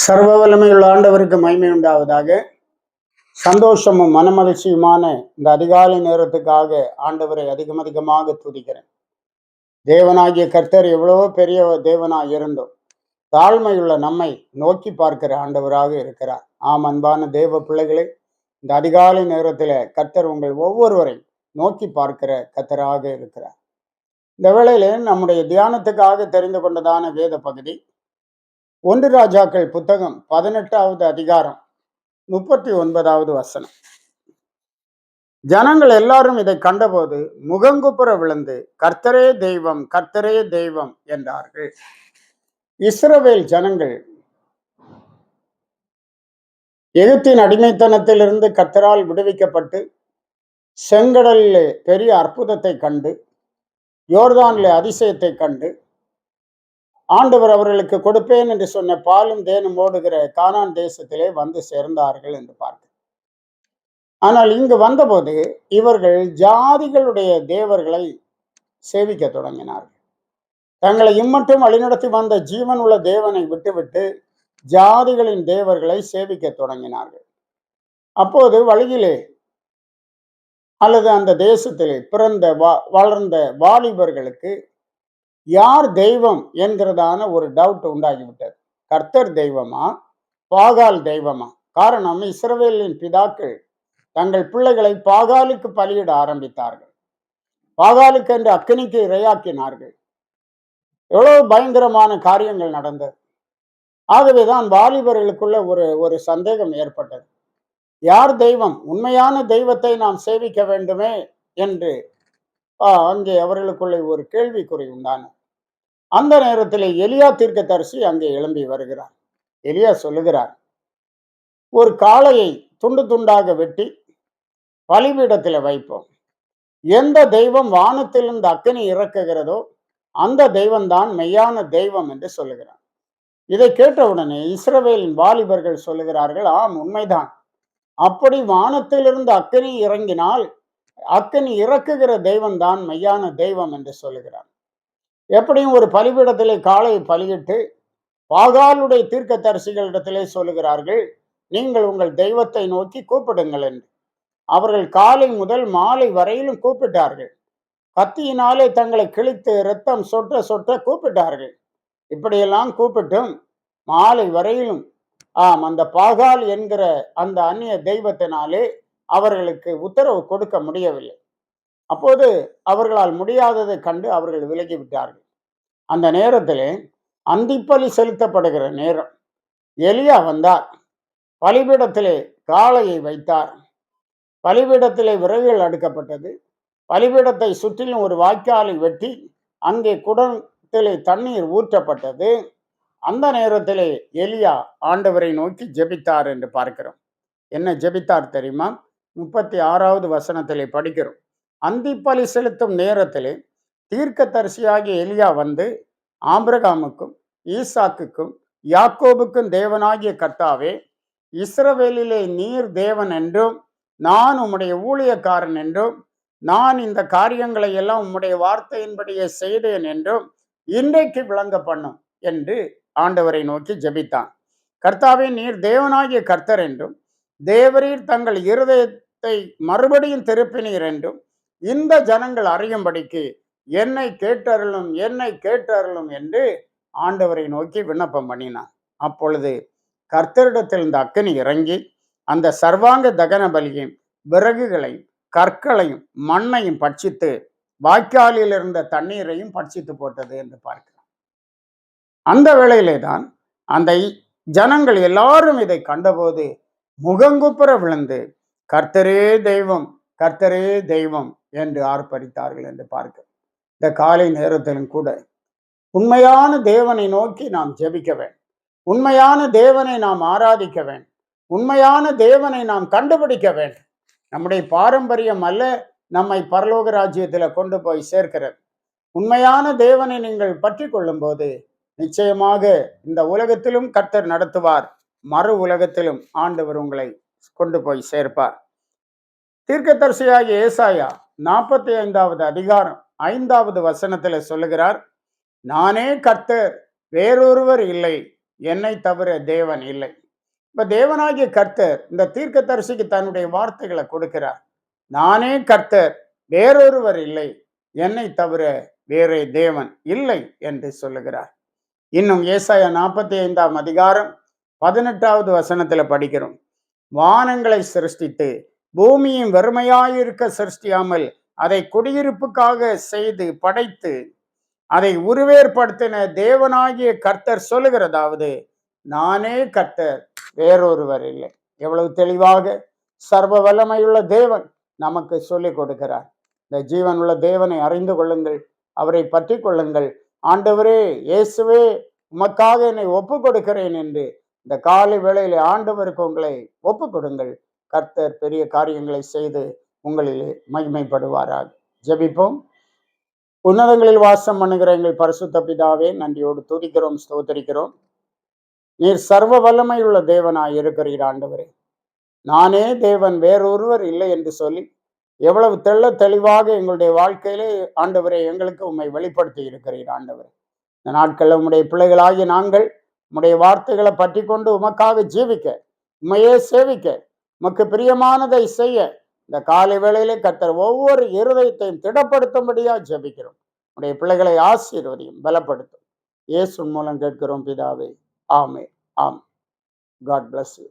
சர்வ வல்லமையுள்ள ஆண்டவருக்கு மகிமை உண்டாவதாக. சந்தோஷமும் மனமகிழ்ச்சியுமான இந்த அதிகாலை நேரத்துக்காக ஆண்டவரை அதிகமாக துதிக்கிறேன். தேவனாகிய கர்த்தர் எவ்வளவோ பெரிய தேவனாய் இருந்தோம் தாழ்மையுள்ள நம்மை நோக்கி பார்க்கிற ஆண்டவராக இருக்கிறார். ஆம், அன்பான தேவ பிள்ளைகளே, இந்த அதிகாலை நேரத்தில் கர்த்தர் உங்கள் ஒவ்வொருவரையும் நோக்கி பார்க்கிற கர்த்தராக இருக்கிறார். இந்த வேளையில நம்முடைய தியானத்துக்காக தெரிந்து கொண்டதான வேத பகுதி 1 ராஜாக்கள் புத்தகம் 18வது அதிகாரம் 39வது வசனம். ஜனங்கள் எல்லாரும் இதை கண்டபோது முகங்குப்புற விழுந்து கர்த்தரே தெய்வம், கர்த்தரே தெய்வம் என்றார்கள். இஸ்ரவேல் ஜனங்கள் எகிப்தின் அடிமைத்தனத்திலிருந்து கர்த்தரால் விடுவிக்கப்பட்டு செங்கடலிலே பெரிய அற்புதத்தை கண்டு, யோர்தானிலே அதிசயத்தை கண்டு, ஆண்டவர் அவர்களுக்கு கொடுப்பேன் என்று சொன்ன பாலும் தேனும் ஓடுகிற கானான் தேசத்திலே வந்து சேர்ந்தார்கள் என்று பார்க்கிறோம். ஆனால் இங்கு வந்தபோது இவர்கள் ஜாதிகளுடைய தேவர்களை சேவிக்க தொடங்கினார்கள். தங்களை இம்மட்டும் வழிநடத்தி வந்த ஜீவன் உள்ள தேவனை விட்டுவிட்டு ஜாதிகளின் தேவர்களை சேவிக்க தொடங்கினார்கள். அப்போது வழியிலே அல்லது அந்த தேசத்திலே பிறந்த வளர்ந்த வாலிபர்களுக்கு யார் தெய்வம் என்கிறதான ஒரு டவுட் உண்டாகிவிட்டது. கர்த்தர் தெய்வமா, பாகால் தெய்வமா? காரணம், இஸ்ரவேலின் பிதாக்கள் தங்கள் பிள்ளைகளை பாகாலுக்கு பலியிட ஆரம்பித்தார்கள். பாகாலுக்கு என்று அக்கினிக்கு இரையாக்கினார்கள். எவ்வளவு பயங்கரமான காரியங்கள் நடந்தது. ஆகவேதான் வாலிபர்களுக்குள்ள ஒரு சந்தேகம் ஏற்பட்டது. யார் தெய்வம்? உண்மையான தெய்வத்தை நாம் சேவிக்க வேண்டுமே என்று அங்கே அவர்களுக்குள்ளே ஒரு கேள்விக்குறி உண்டான. அந்த நேரத்தில் எலியா தீர்க்கதரிசி அங்கே எழும்பி வருகிறார். எலியா சொல்லுகிறார், ஒரு காளையை துண்டு துண்டாக வெட்டி பலிபீடத்தில் வைப்போம். எந்த தெய்வம் வானத்திலிருந்து அக்கினி இறக்குகிறதோ அந்த தெய்வம் தான் மெய்யான தெய்வம் என்று சொல்லுகிறார். இதை கேட்டவுடனே இஸ்ரவேலின் வாலிபர்கள் சொல்லுகிறார்கள், ஆம், உண்மைதான். அப்படி வானத்திலிருந்து அக்கினி இறங்கினால் அக்கினி இறக்குகிற தெய்வம் தான் மெய்யான தெய்வம் என்று சொல்லுகிறார். எப்படியும் ஒரு பலிபீடத்திலே காளையை பலியிட்டு பாகாலுடைய தீர்க்கதரிசிகளிடத்திலே சொல்லுகிறார்கள், நீங்கள் உங்கள் தெய்வத்தை நோக்கி கூப்பிடுங்கள் என்று. அவர்கள் காலை முதல் மாலை வரையிலும் கூப்பிட்டார்கள். கத்தியினாலே தங்களை கிழித்து இரத்தம் சொட்ட சொட்ட கூப்பிட்டார்கள். இப்படியெல்லாம் கூப்பிட்டும் மாலை வரையிலும் அந்த பாகால் என்கிற அந்த அந்நிய தெய்வத்தினாலே அவர்களுக்கு உத்தரவு கொடுக்க முடியவில்லை. அப்போது அவர்களால் முடியாததை கண்டு அவர்கள் விலகிவிட்டார்கள். அந்த நேரத்திலே அந்திப்பலி செலுத்தப்படுகிற நேரம். எலியா வந்தார். பலிபீடத்திலே காளையை வைத்தார். பலிபீடத்திலே விறகுகள் அடுக்கப்பட்டது. பலிபீடத்தை சுற்றிலும் ஒரு வாய்க்காலை வெட்டி அங்கே குடத்திலே தண்ணீர் ஊற்றப்பட்டது. அந்த நேரத்திலே எலியா ஆண்டவரை நோக்கி ஜெபித்தார் என்று பார்க்கிறோம். என்ன ஜெபித்தார் தெரியுமா? 36வது வசனத்திலே படிக்கிறோம். அந்திப்பலி செலுத்தும் நேரத்திலே தீர்க்கதரிசியாகிய எலியா வந்து, ஆபிரகாமுக்கும் ஈசாக்குக்கும் யாக்கோபுக்கும் தேவனாகிய கர்த்தாவே, இஸ்ரவேலிலே நீர் தேவன் என்றும் நான் உம்முடைய ஊழியக்காரன் என்றும் நான் இந்த காரியங்களை எல்லாம் உம்முடைய வார்த்தையின்படியே செய்தேன் என்றும் இன்றைக்கு விளங்க பண்ணும் என்று ஆண்டவரை நோக்கி ஜெபித்தான். கர்த்தாவே, நீர் தேவனாகிய கர்த்தர் என்றும் தேவரீர் தங்கள் இருதயத்தை மறுபடியும் திருப்பினீர் என்றும் இந்த ஜனங்கள் அறியும்படிக்கு என்னை கேட்டருளும், என்னை கேட்டருளும் என்று ஆண்டவரை நோக்கி விண்ணப்பம் பண்ணினான். அப்பொழுது கர்த்தரிடத்தில் இந்த அக்கினி இறங்கி அந்த சர்வாங்க தகன பலியையும் விறகுகளையும் கற்களையும் மண்ணையும் பட்சித்து வாய்க்காலில் இருந்த தண்ணீரையும் பட்சித்து போட்டது என்று பார்க்கிறோம். அந்த வேளையிலே தான் அந்த ஜனங்கள் எல்லாரும் இதை கண்டபோது முகங்குப்புற விழுந்து கர்த்தரே தெய்வம், கர்த்தரே தெய்வம் என்று ஆர்ப்பரித்தார்கள் என்று பார்க்கிறோம். இந்த காலை நேரத்திலும் கூட உண்மையான தேவனை நோக்கி நாம் ஜெபிக்க வேண்டும். உண்மையான தேவனை நாம் ஆராதிக்க வேண்டும். உண்மையான தேவனை நாம் கண்டுபிடிக்க வேண்டும். நம்முடைய பாரம்பரியம் அல்ல நம்மை பரலோக ராஜ்யத்தில் கொண்டு போய் சேர்க்கிறது. உண்மையான தேவனை நீங்கள் பற்றி கொள்ளும் போது நிச்சயமாக இந்த உலகத்திலும் கர்த்தர் நடத்துவார், மறு உலகத்திலும் ஆண்டவர் உங்களை கொண்டு போய் சேர்ப்பார். தீர்க்கதரிசியாகிய ஏசாயா 45வது அதிகாரம் 5வது வசனத்தில் சொல்லுகிறார், நானே கர்த்தர், வேறொருவர் இல்லை, என்னை தவிர தேவன் இல்லை. இப்ப தேவனாகிய கர்த்தர் இந்த தீர்க்கதரிசிக்கு தன்னுடைய வார்த்தைகளை கொடுக்கிறார். நானே கர்த்தர், வேறொருவர் இல்லை, என்னை தவிர வேறே தேவன் இல்லை என்று சொல்லுகிறார். இன்னும் ஏசாயா 45ஆம் அதிகாரம் 18வது வசனத்துல படிக்கிறோம். வானங்களை சிருஷ்டித்து பூமியும் வெறுமையாயிருக்க சிருஷ்டியாமல் அதை குடியிருப்புக்காக செய்து படைத்து அதை உருவேற்படுத்தின தேவனாகிய கர்த்தர் சொல்லுகிறதாவது, நானே கர்த்தர், வேறொருவர் இல்லை. எவ்வளவு தெளிவாக சர்வ வல்லமையுள்ள தேவன் நமக்கு சொல்லிக் கொடுக்கிறார். இந்த ஜீவனுள்ள தேவனை அறிந்து கொள்ளுங்கள், அவரை பற்றி கொள்ளுங்கள். ஆண்டவரே, இயேசுவே, உமக்காக என்னை ஒப்பு கொடுக்கிறேன் என்று இந்த காலை வேளையிலே ஆண்டவருக்கு உங்களை ஒப்பு கொடுங்கள். கர்த்தர் பெரிய காரியங்களை செய்து உங்களிலே மகிமைப்படுவாராக. ஜெபிப்போம். உன்னதங்களில் வாசம் பண்ணுகிற எங்கள் பரிசுத்த பிதாவே, நன்றியோடு துதிக்கிறோம், ஸ்தோத்தரிக்கிறோம். நீர் சர்வ வல்லமையுள்ள தேவனாய் இருக்கிறீர் ஆண்டவரே. நானே தேவன், வேறொருவர் இல்லை என்று சொல்லி எவ்வளவு தெள்ள தெளிவாக எங்களுடைய வாழ்க்கையிலே ஆண்டவரே எங்களுக்கு உம்மை வெளிப்படுத்தி இருக்கிறீர் ஆண்டவரே. இந்த நாட்களில் உம்முடைய பிள்ளைகளாகி நாங்கள் உம்முடைய வார்த்தைகளை பற்றி கொண்டு உமக்காக ஜீவிக்க, உம்மையே சேவிக்க, உமக்கு பிரியமானதை செய்ய இந்த காலை வேளையிலே கர்த்தர் ஒவ்வொரு இருதயத்தையும் திடப்படுத்தும்படியா ஜெபிக்கிறோம். உடைய பிள்ளைகளை ஆசீர்வதியும், பலப்படுத்தும். இயேசு மூலம் கேட்கிறோம் பிதாவே. ஆமென். ஆமென். God bless you.